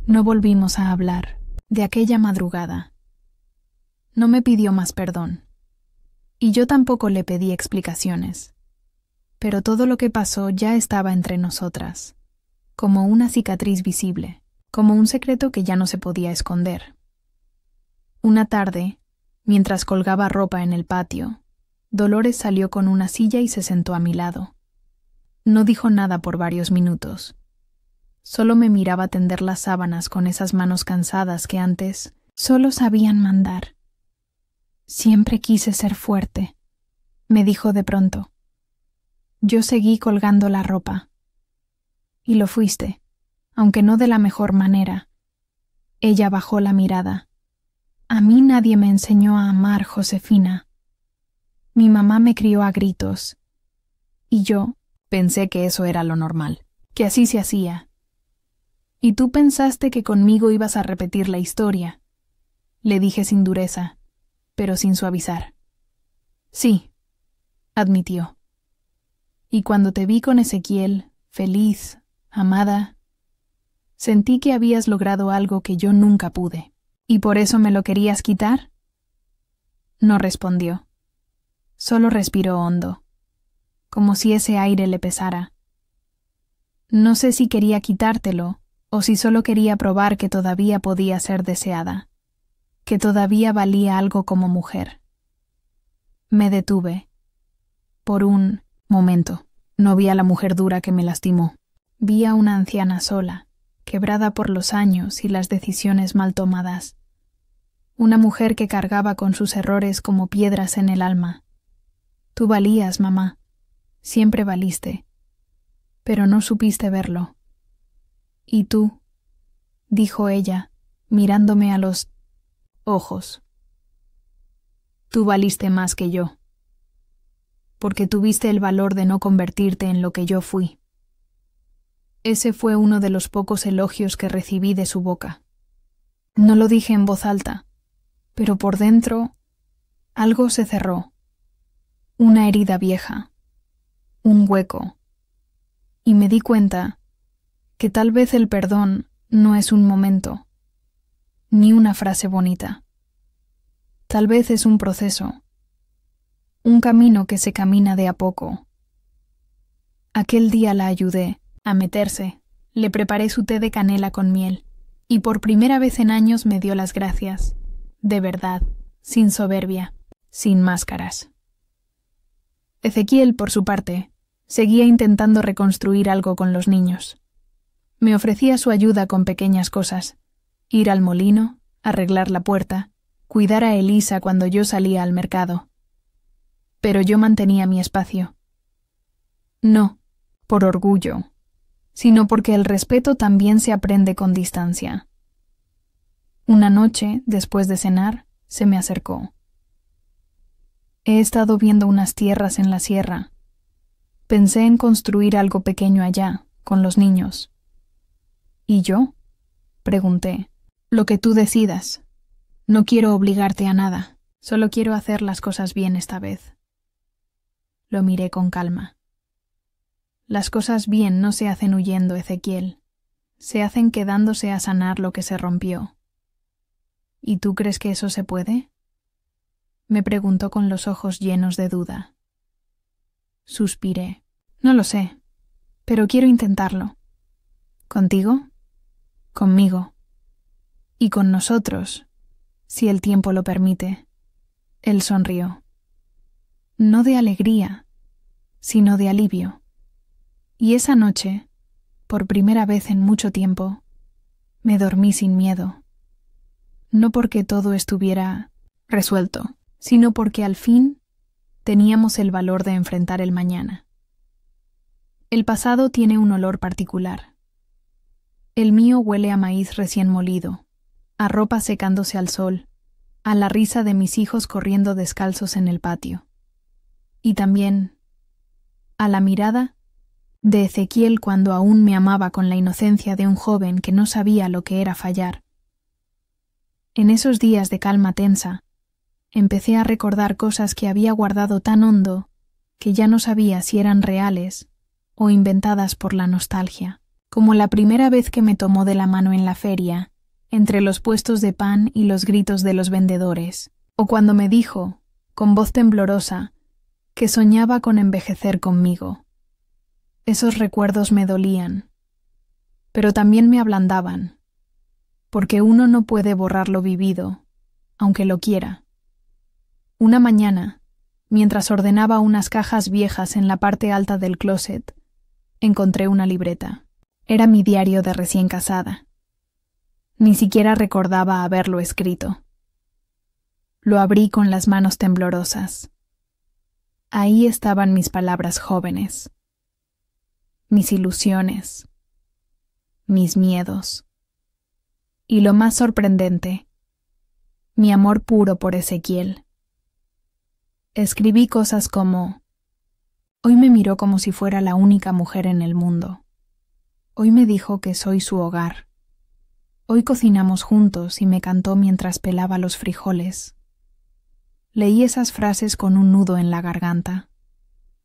No volvimos a hablar de aquella madrugada. No me pidió más perdón. Y yo tampoco le pedí explicaciones. Pero todo lo que pasó ya estaba entre nosotras, como una cicatriz visible, como un secreto que ya no se podía esconder. Una tarde, mientras colgaba ropa en el patio, Dolores salió con una silla y se sentó a mi lado. No dijo nada por varios minutos. Solo me miraba tender las sábanas con esas manos cansadas que antes solo sabían mandar. Siempre quise ser fuerte, me dijo de pronto. Yo seguí colgando la ropa. Y lo fuiste, aunque no de la mejor manera. Ella bajó la mirada. A mí nadie me enseñó a amar, Josefina. Mi mamá me crió a gritos. Y yo pensé que eso era lo normal, que así se hacía. Y tú pensaste que conmigo ibas a repetir la historia. Le dije sin dureza, pero sin suavizar. Sí, admitió. Y cuando te vi con Ezequiel, feliz, amada, sentí que habías logrado algo que yo nunca pude. ¿Y por eso me lo querías quitar? No respondió. Solo respiró hondo, como si ese aire le pesara. No sé si quería quitártelo o si solo quería probar que todavía podía ser deseada, que todavía valía algo como mujer. Me detuve. Por un momento, no vi a la mujer dura que me lastimó. Vi a una anciana sola, quebrada por los años y las decisiones mal tomadas. Una mujer que cargaba con sus errores como piedras en el alma. Tú valías, mamá. Siempre valiste. Pero no supiste verlo. Y tú, dijo ella, mirándome a los ojos. Tú valiste más que yo. Porque tuviste el valor de no convertirte en lo que yo fui. Ese fue uno de los pocos elogios que recibí de su boca. No lo dije en voz alta, pero por dentro algo se cerró. Una herida vieja, un hueco, y me di cuenta que tal vez el perdón no es un momento, ni una frase bonita. Tal vez es un proceso, un camino que se camina de a poco. Aquel día la ayudé a meterse, le preparé su té de canela con miel, y por primera vez en años me dio las gracias, de verdad, sin soberbia, sin máscaras. Ezequiel, por su parte, seguía intentando reconstruir algo con los niños. Me ofrecía su ayuda con pequeñas cosas, ir al molino, arreglar la puerta, cuidar a Elisa cuando yo salía al mercado. Pero yo mantenía mi espacio. No, por orgullo, sino porque el respeto también se aprende con distancia. Una noche, después de cenar, se me acercó. He estado viendo unas tierras en la sierra. Pensé en construir algo pequeño allá, con los niños. ¿Y yo? Pregunté. Lo que tú decidas. No quiero obligarte a nada. Solo quiero hacer las cosas bien esta vez. Lo miré con calma. Las cosas bien no se hacen huyendo, Ezequiel. Se hacen quedándose a sanar lo que se rompió. ¿Y tú crees que eso se puede? Me preguntó con los ojos llenos de duda. Suspiré. No lo sé, pero quiero intentarlo. ¿Contigo? Conmigo. Y con nosotros, si el tiempo lo permite. Él sonrió. No de alegría, sino de alivio. Y esa noche, por primera vez en mucho tiempo, me dormí sin miedo. No porque todo estuviera resuelto, sino porque al fin teníamos el valor de enfrentar el mañana. El pasado tiene un olor particular. El mío huele a maíz recién molido, a ropa secándose al sol, a la risa de mis hijos corriendo descalzos en el patio. Y también a la mirada de Ezequiel cuando aún me amaba con la inocencia de un joven que no sabía lo que era fallar. En esos días de calma tensa, empecé a recordar cosas que había guardado tan hondo que ya no sabía si eran reales o inventadas por la nostalgia, como la primera vez que me tomó de la mano en la feria, entre los puestos de pan y los gritos de los vendedores, O cuando me dijo, con voz temblorosa, que soñaba con envejecer conmigo. Esos recuerdos me dolían, pero también me ablandaban, porque uno no puede borrar lo vivido, aunque lo quiera. Una mañana, mientras ordenaba unas cajas viejas en la parte alta del closet, encontré una libreta. Era mi diario de recién casada. Ni siquiera recordaba haberlo escrito. Lo abrí con las manos temblorosas. Ahí estaban mis palabras jóvenes, mis ilusiones, mis miedos. Y lo más sorprendente, mi amor puro por Ezequiel. Escribí cosas como: hoy me miró como si fuera la única mujer en el mundo. Hoy me dijo que soy su hogar. Hoy cocinamos juntos y me cantó mientras pelaba los frijoles. Leí esas frases con un nudo en la garganta.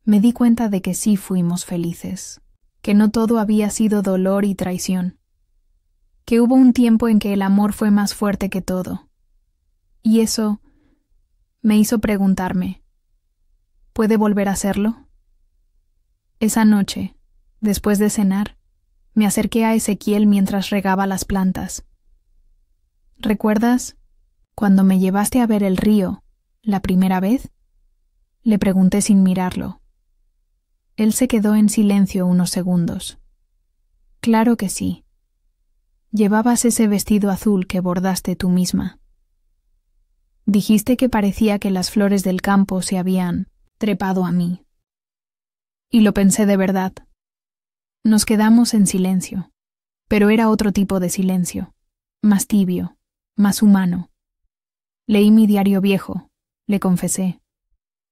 Me di cuenta de que sí fuimos felices, que no todo había sido dolor y traición, que hubo un tiempo en que el amor fue más fuerte que todo. Y eso me hizo preguntarme, ¿puede volver a serlo? Esa noche, después de cenar, me acerqué a Ezequiel mientras regaba las plantas. ¿Recuerdas cuando me llevaste a ver el río la primera vez? Le pregunté sin mirarlo. Él se quedó en silencio unos segundos. Claro que sí. Llevabas ese vestido azul que bordaste tú misma. Dijiste que parecía que las flores del campo se habían trepado a mí. Y lo pensé de verdad. Nos quedamos en silencio, pero era otro tipo de silencio, más tibio, más humano. Leí mi diario viejo, le confesé,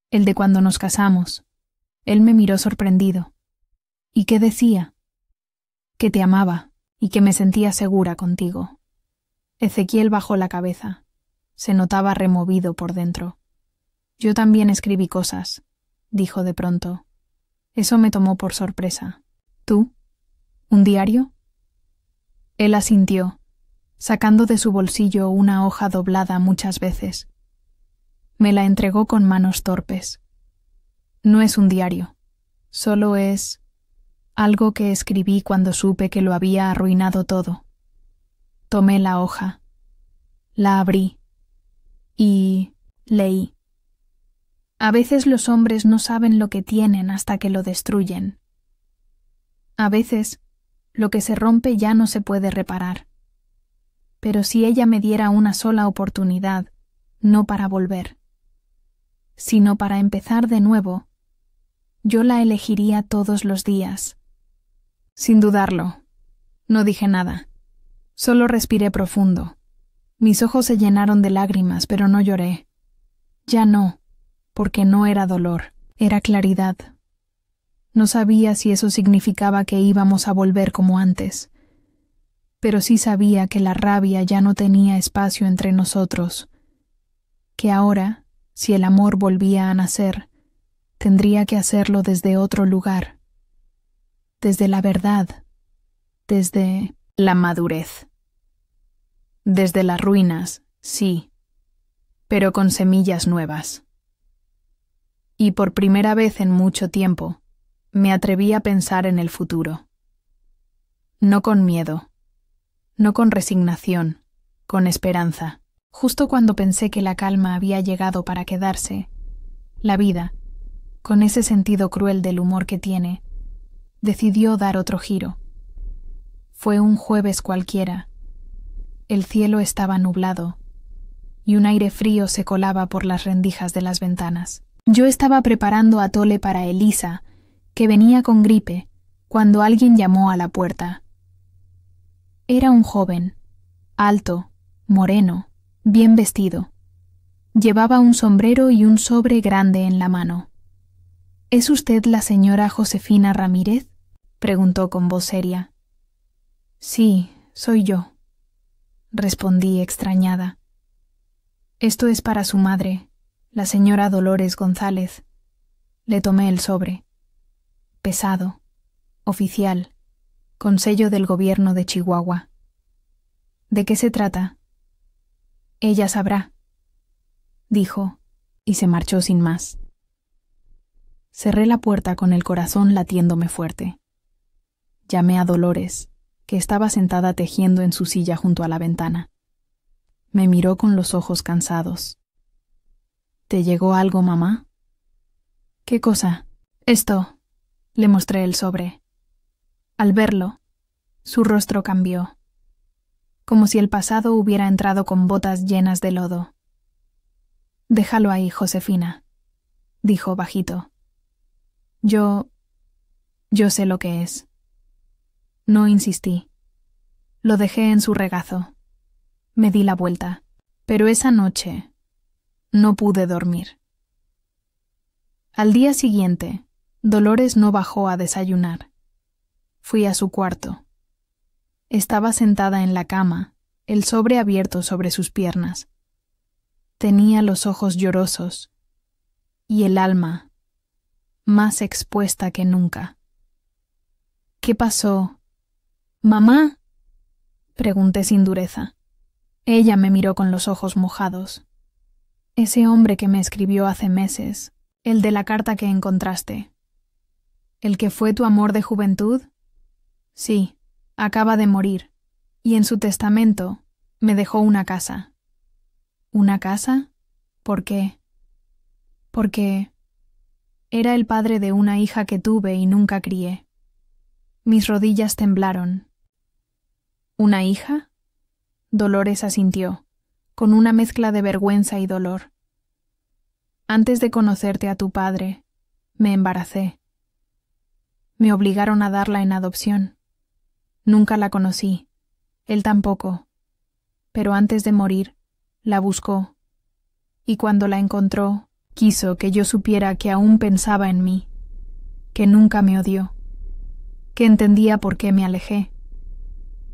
el de cuando nos casamos. Él me miró sorprendido. ¿Y qué decía? Que te amaba y que me sentía segura contigo. Ezequiel bajó la cabeza. Se notaba removido por dentro. Yo también escribí cosas, dijo de pronto. Eso me tomó por sorpresa. ¿Tú? ¿Un diario? Él asintió, sacando de su bolsillo una hoja doblada muchas veces. Me la entregó con manos torpes. No es un diario, solo es algo que escribí cuando supe que lo había arruinado todo. Tomé la hoja, la abrí y leí. A veces los hombres no saben lo que tienen hasta que lo destruyen. A veces lo que se rompe ya no se puede reparar. Pero si ella me diera una sola oportunidad, no para volver, sino para empezar de nuevo, yo la elegiría todos los días. Sin dudarlo, no dije nada. Solo respiré profundo. Mis ojos se llenaron de lágrimas, pero no lloré. Ya no, porque no era dolor, era claridad. No sabía si eso significaba que íbamos a volver como antes, pero sí sabía que la rabia ya no tenía espacio entre nosotros, que ahora, si el amor volvía a nacer, tendría que hacerlo desde otro lugar, desde la verdad, desde la madurez. Desde las ruinas, sí, pero con semillas nuevas. Y por primera vez en mucho tiempo, me atreví a pensar en el futuro. No con miedo, no con resignación, con esperanza. Justo cuando pensé que la calma había llegado para quedarse, la vida, con ese sentido cruel del humor que tiene, decidió dar otro giro. Fue un jueves cualquiera. El cielo estaba nublado, y un aire frío se colaba por las rendijas de las ventanas. Yo estaba preparando atole para Elisa, que venía con gripe, cuando alguien llamó a la puerta. Era un joven, alto, moreno, bien vestido. Llevaba un sombrero y un sobre grande en la mano. ¿Es usted la señora Josefina Ramírez?, preguntó con voz seria. Sí, soy yo, respondí extrañada. Esto es para su madre, la señora Dolores González. Le tomé el sobre. Pesado, oficial, con sello del gobierno de Chihuahua. ¿De qué se trata? Ella sabrá. dijo, y se marchó sin más. Cerré la puerta con el corazón latiéndome fuerte. Llamé a Dolores, que estaba sentada tejiendo en su silla junto a la ventana. Me miró con los ojos cansados. ¿Te llegó algo, mamá? ¿Qué cosa? Esto. Le mostré el sobre. Al verlo, su rostro cambió, como si el pasado hubiera entrado con botas llenas de lodo. Déjalo ahí, Josefina, dijo bajito. Yo sé lo que es. No insistí. Lo dejé en su regazo. Me di la vuelta, pero esa noche no pude dormir. Al día siguiente, Dolores no bajó a desayunar. Fui a su cuarto. Estaba sentada en la cama, el sobre abierto sobre sus piernas. Tenía los ojos llorosos y el alma más expuesta que nunca. ¿Qué pasó? ¿Mamá? Pregunté sin dureza. Ella me miró con los ojos mojados. Ese hombre que me escribió hace meses, el de la carta que encontraste. ¿El que fue tu amor de juventud? Sí, acaba de morir, y en su testamento me dejó una casa. ¿Una casa? ¿Por qué? Porque era el padre de una hija que tuve y nunca crié. Mis rodillas temblaron. ¿Una hija? Dolores asintió, con una mezcla de vergüenza y dolor. Antes de conocerte a tu padre, me embaracé. Me obligaron a darla en adopción. Nunca la conocí, él tampoco, pero antes de morir, la buscó, y cuando la encontró, quiso que yo supiera que aún pensaba en mí, que nunca me odió, que entendía por qué me alejé.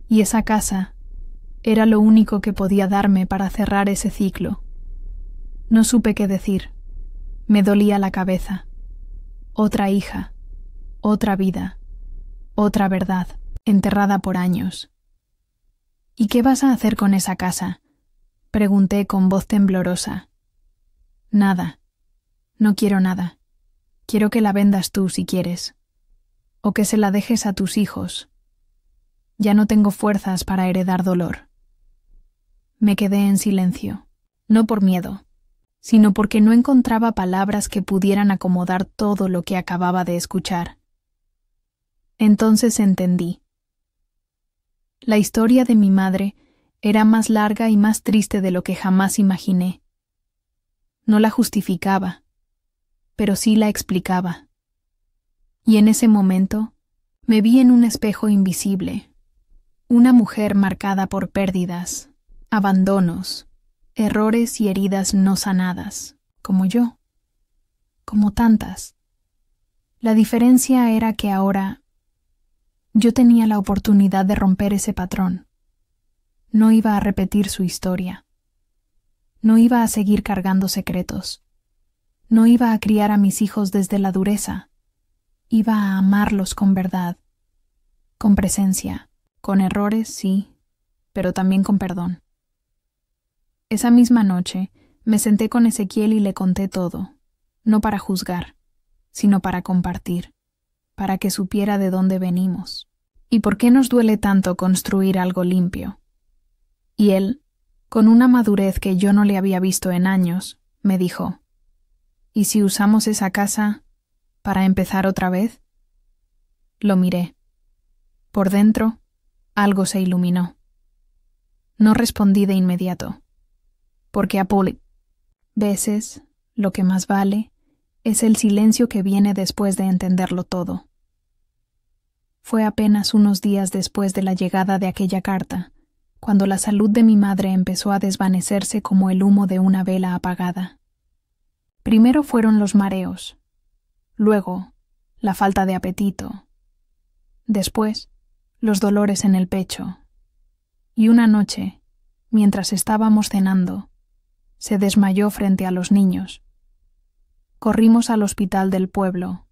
Y esa casa era lo único que podía darme para cerrar ese ciclo. No supe qué decir. Me dolía la cabeza. Otra hija, otra vida, otra verdad, enterrada por años. ¿Y qué vas a hacer con esa casa? Pregunté con voz temblorosa. Nada. No quiero nada. Quiero que la vendas tú si quieres. O que se la dejes a tus hijos. Ya no tengo fuerzas para heredar dolor. Me quedé en silencio, no por miedo, sino porque no encontraba palabras que pudieran acomodar todo lo que acababa de escuchar. Entonces entendí. La historia de mi madre era más larga y más triste de lo que jamás imaginé. No la justificaba, pero sí la explicaba. Y en ese momento me vi en un espejo invisible, una mujer marcada por pérdidas, abandonos, errores y heridas no sanadas, como yo, como tantas. La diferencia era que ahora yo tenía la oportunidad de romper ese patrón. No iba a repetir su historia. No iba a seguir cargando secretos. No iba a criar a mis hijos desde la dureza. Iba a amarlos con verdad, con presencia, con errores, sí, pero también con perdón. Esa misma noche me senté con Ezequiel y le conté todo, no para juzgar, sino para compartir, para que supiera de dónde venimos y por qué nos duele tanto construir algo limpio. Y él, con una madurez que yo no le había visto en años, me dijo: ¿y si usamos esa casa para empezar otra vez? Lo miré. Por dentro, algo se iluminó. No respondí de inmediato, porque a veces lo que más vale es el silencio que viene después de entenderlo todo. Fue apenas unos días después de la llegada de aquella carta, cuando la salud de mi madre empezó a desvanecerse como el humo de una vela apagada. Primero fueron los mareos, luego la falta de apetito, después los dolores en el pecho, y una noche, mientras estábamos cenando, se desmayó frente a los niños. Corrimos al hospital del pueblo.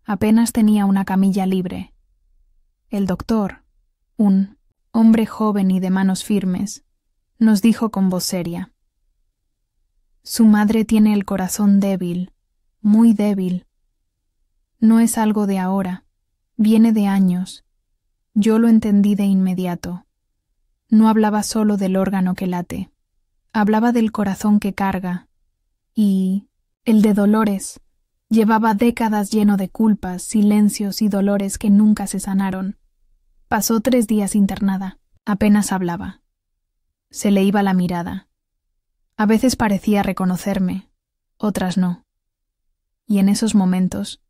Apenas tenía una camilla libre. El doctor, un hombre joven y de manos firmes, nos dijo con voz seria: Su madre tiene el corazón débil, muy débil. No es algo de ahora, viene de años. Yo lo entendí de inmediato. No hablaba solo del órgano que late, hablaba del corazón que carga. Y el de Dolores llevaba décadas lleno de culpas, silencios y dolores que nunca se sanaron. Pasó 3 días internada, apenas hablaba. Se le iba la mirada. A veces parecía reconocerme, otras no. Y en esos momentos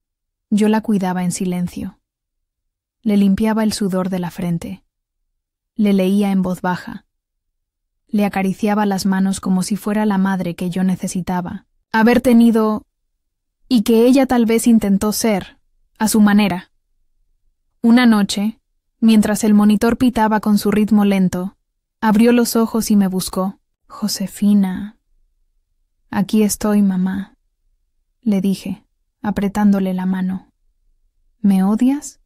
yo la cuidaba en silencio. Le limpiaba el sudor de la frente. Le leía en voz baja. Le acariciaba las manos como si fuera la madre que yo necesitaba haber tenido y que ella tal vez intentó ser, a su manera. Una noche, mientras el monitor pitaba con su ritmo lento, abrió los ojos y me buscó. «Josefina». «Aquí estoy, mamá», le dije, apretándole la mano. «¿Me odias?»,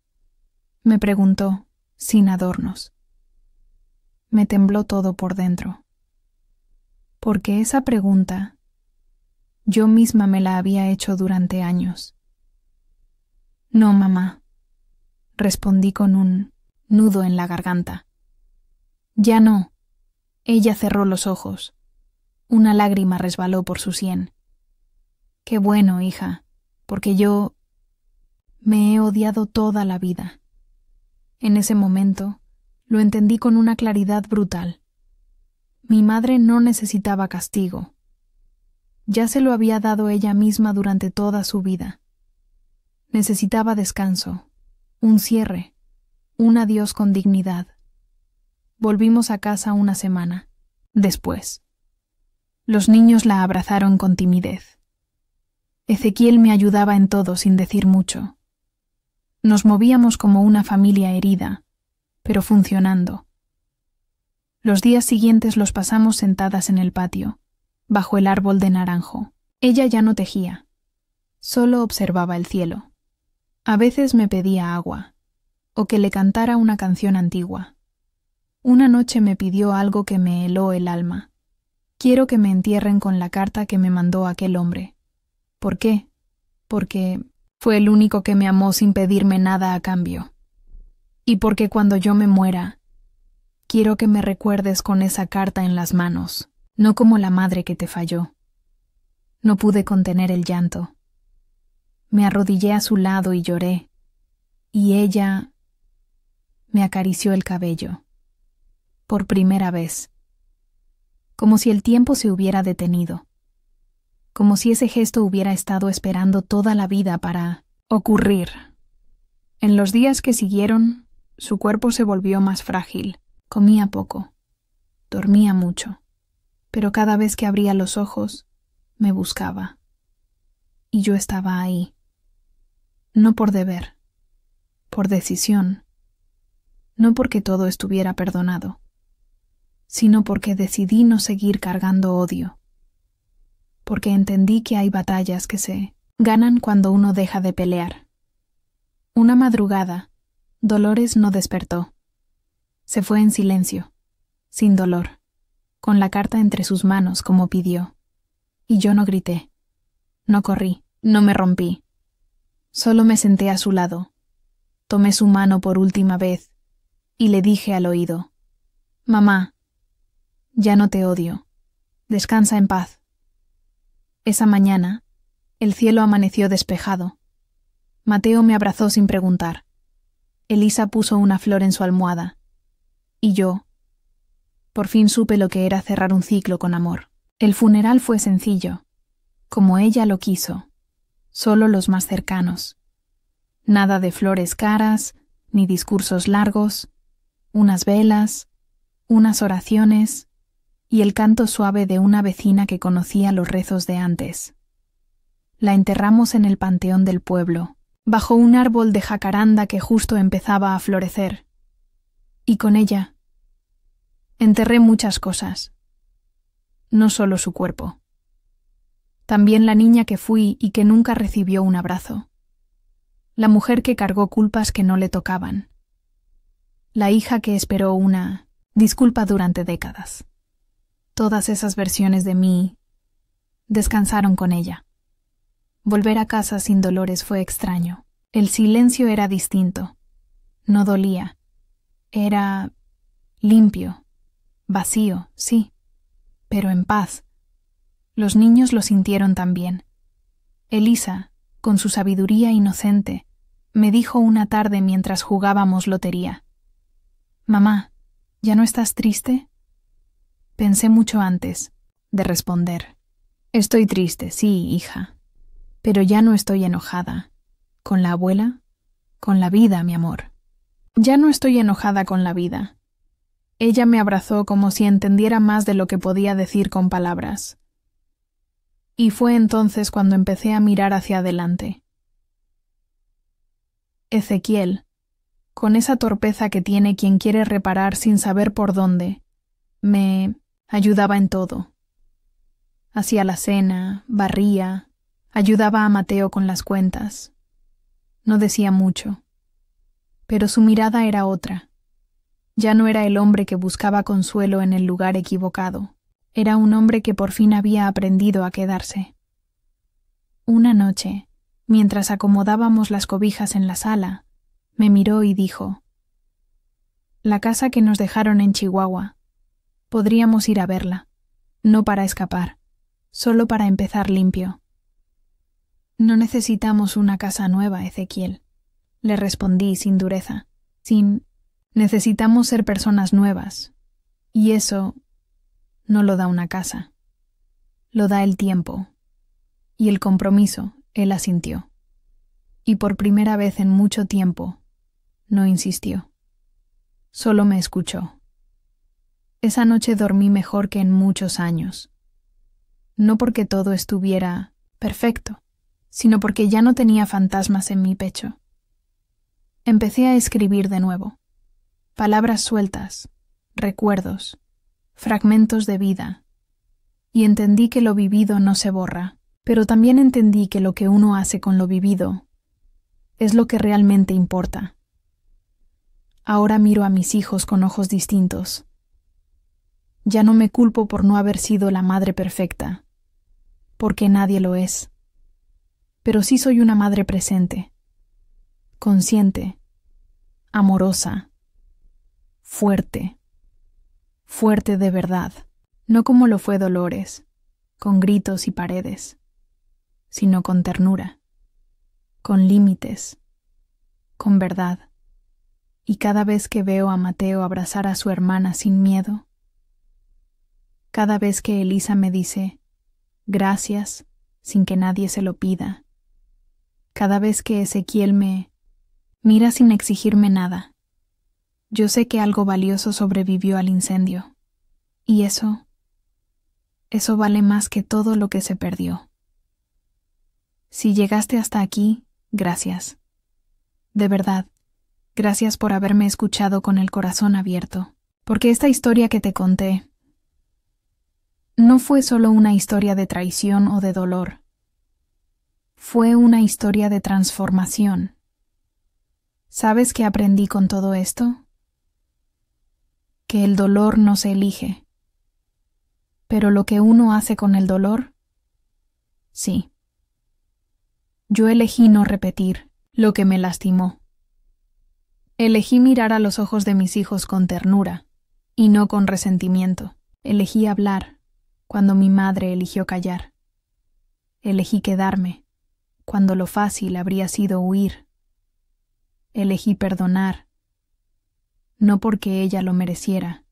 me preguntó, sin adornos. Me tembló todo por dentro. Porque esa pregunta yo misma me la había hecho durante años. «No, mamá», respondí con un nudo en la garganta. «Ya no». Ella cerró los ojos. Una lágrima resbaló por su sien. «Qué bueno, hija, porque yo me he odiado toda la vida». En ese momento lo entendí con una claridad brutal. Mi madre no necesitaba castigo. Ya se lo había dado ella misma durante toda su vida. Necesitaba descanso, un cierre, un adiós con dignidad. Volvimos a casa una semana después. Los niños la abrazaron con timidez. Ezequiel me ayudaba en todo sin decir mucho. Nos movíamos como una familia herida, pero funcionando. Los días siguientes los pasamos sentadas en el patio, bajo el árbol de naranjo. Ella ya no tejía, solo observaba el cielo. A veces me pedía agua, o que le cantara una canción antigua. Una noche me pidió algo que me heló el alma. «Quiero que me entierren con la carta que me mandó aquel hombre». ¿Por qué? Porque fue el único que me amó sin pedirme nada a cambio. Y porque cuando yo me muera, quiero que me recuerdes con esa carta en las manos, no como la madre que te falló. No pude contener el llanto. Me arrodillé a su lado y lloré, y ella me acarició el cabello. Por primera vez. Como si el tiempo se hubiera detenido. Como si ese gesto hubiera estado esperando toda la vida para ocurrir. En los días que siguieron, su cuerpo se volvió más frágil. Comía poco. Dormía mucho. Pero cada vez que abría los ojos, me buscaba. Y yo estaba ahí. No por deber. Por decisión. No porque todo estuviera perdonado, sino porque decidí no seguir cargando odio, porque entendí que hay batallas que se ganan cuando uno deja de pelear. Una madrugada, Dolores no despertó. Se fue en silencio, sin dolor, con la carta entre sus manos como pidió. Y yo no grité, no corrí, no me rompí. Solo me senté a su lado, tomé su mano por última vez y le dije al oído: «Mamá, ya no te odio. Descansa en paz». Esa mañana, el cielo amaneció despejado. Mateo me abrazó sin preguntar. Elisa puso una flor en su almohada. Y yo, por fin supe lo que era cerrar un ciclo con amor. El funeral fue sencillo, como ella lo quiso, solo los más cercanos. Nada de flores caras, ni discursos largos, unas velas, unas oraciones y el canto suave de una vecina que conocía los rezos de antes. La enterramos en el panteón del pueblo, bajo un árbol de jacaranda que justo empezaba a florecer. Y con ella enterré muchas cosas, no solo su cuerpo. También la niña que fui y que nunca recibió un abrazo. La mujer que cargó culpas que no le tocaban. La hija que esperó una disculpa durante décadas. Todas esas versiones de mí, Descansaron con ella. Volver a casa sin Dolores fue extraño. El silencio era distinto. No dolía. Era limpio, vacío, sí, pero en paz. Los niños lo sintieron también. Elisa, con su sabiduría inocente, me dijo una tarde mientras jugábamos lotería: «Mamá, ¿ya no estás triste?» Pensé mucho antes de responder. «Estoy triste, sí, hija, pero ya no estoy enojada. ¿Con la abuela? Con la vida, mi amor. Ya no estoy enojada con la vida». Ella me abrazó como si entendiera más de lo que podía decir con palabras. Y fue entonces cuando empecé a mirar hacia adelante. Ezequiel, con esa torpeza que tiene quien quiere reparar sin saber por dónde, me ayudaba en todo. Hacía la cena, barría, ayudaba a Mateo con las cuentas. No decía mucho, pero su mirada era otra. Ya no era el hombre que buscaba consuelo en el lugar equivocado. Era un hombre que por fin había aprendido a quedarse. Una noche, mientras acomodábamos las cobijas en la sala, me miró y dijo: «La casa que nos dejaron en Chihuahua. Podríamos ir a verla, no para escapar, solo para empezar limpio». «No necesitamos una casa nueva, Ezequiel», le respondí sin dureza. Necesitamos ser personas nuevas, y eso no lo da una casa. Lo da el tiempo y el compromiso. Él asintió. Y por primera vez en mucho tiempo no insistió. Solo me escuchó. Esa noche dormí mejor que en muchos años. No porque todo estuviera perfecto, sino porque ya no tenía fantasmas en mi pecho. Empecé a escribir de nuevo. Palabras sueltas, recuerdos, fragmentos de vida, y entendí que lo vivido no se borra, pero también entendí que lo que uno hace con lo vivido es lo que realmente importa. Ahora miro a mis hijos con ojos distintos. Ya no me culpo por no haber sido la madre perfecta, porque nadie lo es, pero sí soy una madre presente, consciente, amorosa, fuerte de verdad, no como lo fue Dolores, con gritos y paredes, sino con ternura, con límites, con verdad. Y cada vez que veo a Mateo abrazar a su hermana sin miedo, cada vez que Elisa me dice gracias sin que nadie se lo pida, cada vez que Ezequiel me mira sin exigirme nada, yo sé que algo valioso sobrevivió al incendio, y eso vale más que todo lo que se perdió. Si llegaste hasta aquí, gracias. De verdad, gracias por haberme escuchado con el corazón abierto, porque esta historia que te conté no fue solo una historia de traición o de dolor. Fue una historia de transformación. ¿Sabes qué aprendí con todo esto? Que el dolor no se elige. Pero lo que uno hace con el dolor, sí. Yo elegí no repetir lo que me lastimó. Elegí mirar a los ojos de mis hijos con ternura y no con resentimiento. Elegí hablar cuando mi madre eligió callar. Elegí quedarme cuando lo fácil habría sido huir. Elegí perdonar, no porque ella lo mereciera,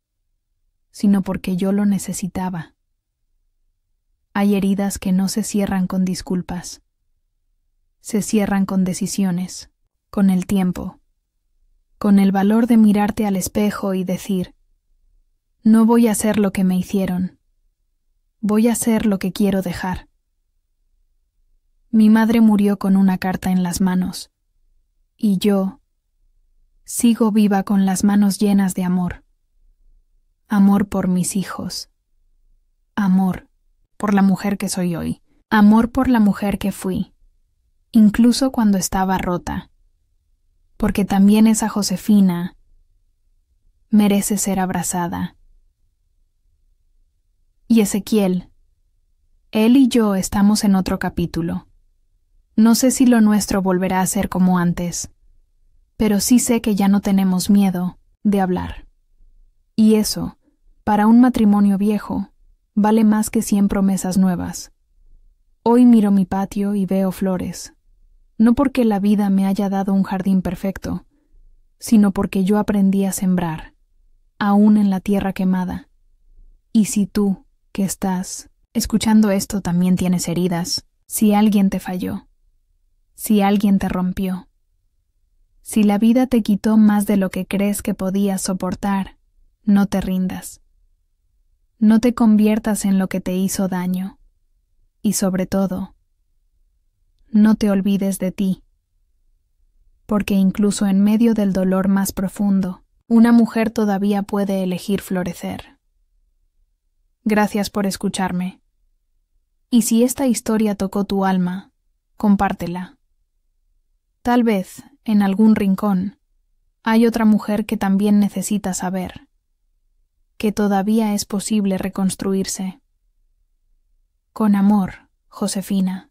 sino porque yo lo necesitaba. Hay heridas que no se cierran con disculpas. Se cierran con decisiones, con el tiempo, con el valor de mirarte al espejo y decir: no voy a hacer lo que me hicieron, voy a hacer lo que quiero dejar. Mi madre murió con una carta en las manos, y yo sigo viva con las manos llenas de amor. Amor por mis hijos. Amor por la mujer que soy hoy. Amor por la mujer que fui, incluso cuando estaba rota. Porque también esa Josefina merece ser abrazada. Y Ezequiel, Él y yo estamos en otro capítulo. No sé si lo nuestro volverá a ser como antes, pero sí sé que ya no tenemos miedo de hablar. Y eso, para un matrimonio viejo, vale más que 100 promesas nuevas. Hoy miro mi patio y veo flores, no porque la vida me haya dado un jardín perfecto, sino porque yo aprendí a sembrar, aún en la tierra quemada. Y si tú, que estás escuchando esto, también tienes heridas, si alguien te falló, si alguien te rompió, si la vida te quitó más de lo que crees que podías soportar, no te rindas. No te conviertas en lo que te hizo daño. Y sobre todo, no te olvides de ti. Porque incluso en medio del dolor más profundo, una mujer todavía puede elegir florecer. Gracias por escucharme. Y si esta historia tocó tu alma, compártela. Tal vez, en algún rincón, hay otra mujer que también necesita saber que todavía es posible reconstruirse. Con amor, Josefina.